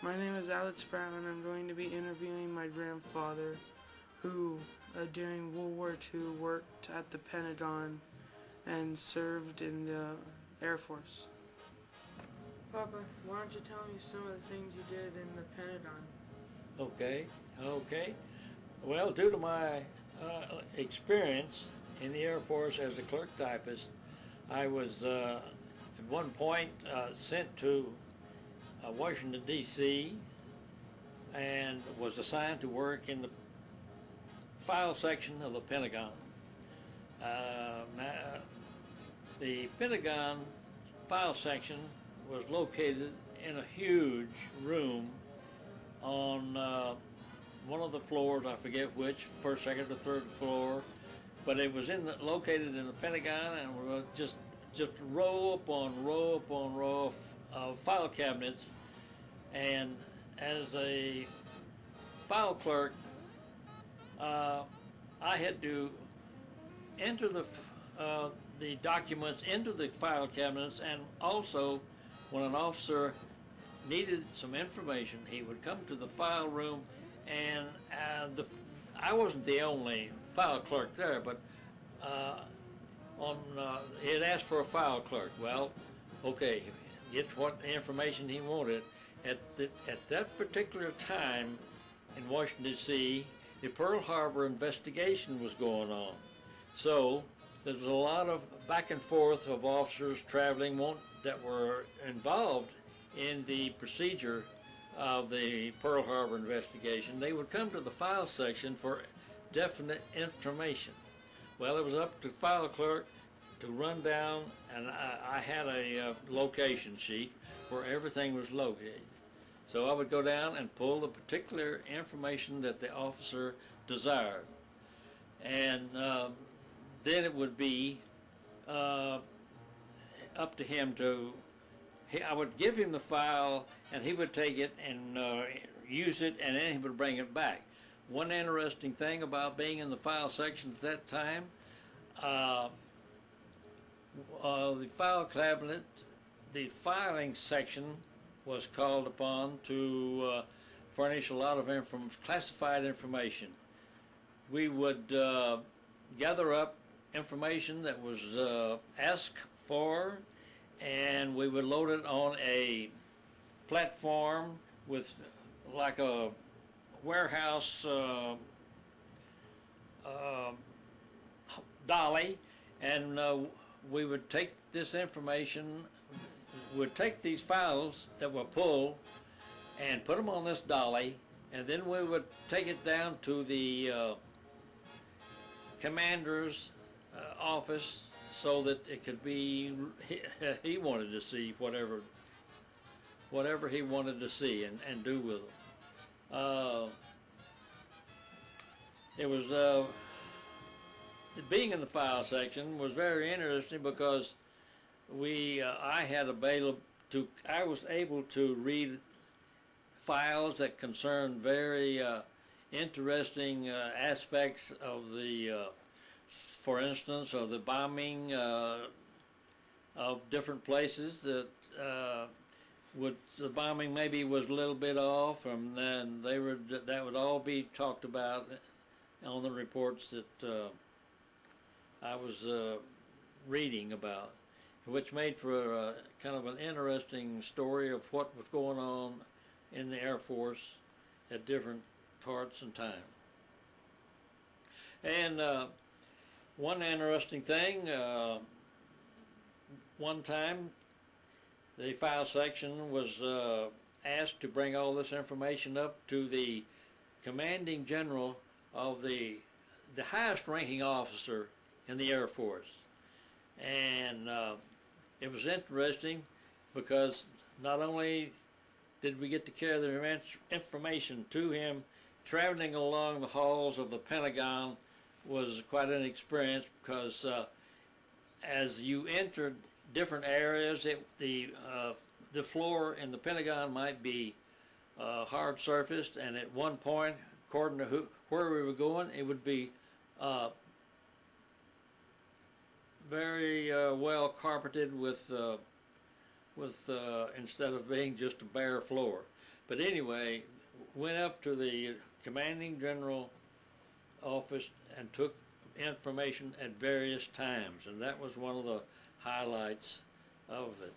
My name is Alex Brown, and I'm going to be interviewing my grandfather, who during World War II worked at the Pentagon and served in the Air Force. Papa, why don't you tell me some of the things you did in the Pentagon? Okay. Well, due to my experience in the Air Force as a clerk typist, I was at one point sent to Washington, D.C. and was assigned to work in the file section of the Pentagon. The Pentagon file section was located in a huge room on one of the floors, I forget which, first, second, or third floor, but it was located in the Pentagon, and was just row upon row upon row of file cabinets. And as a file clerk, I had to enter the documents into the file cabinets, and also when an officer needed some information, he would come to the file room, and I wasn't the only file clerk there, but he had asked for a file clerk. Well, okay, get what information he wanted. At that particular time in Washington, D.C., the Pearl Harbor investigation was going on. So there was a lot of back and forth of officers traveling that were involved in the procedure of the Pearl Harbor investigation. They would come to the file section for definite information. Well, it was up to file clerk to run down, and I had a location sheet where everything was located. So I would go down and pull the particular information that the officer desired. And then it would be up to him I would give him the file, and he would take it and use it, and then he would bring it back. One interesting thing about being in the file section at that time, the file cabinet, the filing section was called upon to furnish a lot of classified information. We would gather up information that was asked for, and we would load it on a platform with like a warehouse dolly, and we would take this information, would take these files that were pulled and put them on this dolly, and then we would take it down to the commander's office so that it could be, he wanted to see whatever he wanted to see and do with them. It was being in the file section was very interesting because I was able to read files that concerned very interesting aspects of the for instance, of the bombing of different places. That the bombing maybe was a little bit off, and then that would all be talked about on the reports that I was reading about, which made for kind of an interesting story of what was going on in the Air Force at different parts and time. And one interesting thing, one time the file section was asked to bring all this information up to the commanding general of the highest ranking officer in the Air Force. And it was interesting because not only did we get to carry the information to him, traveling along the halls of the Pentagon was quite an experience, because as you entered different areas, the floor in the Pentagon might be hard surfaced, and at one point, according to where we were going, it would be very well carpeted with instead of being just a bare floor. But anyway, went up to the commanding general office and took information at various times, and that was one of the highlights of it.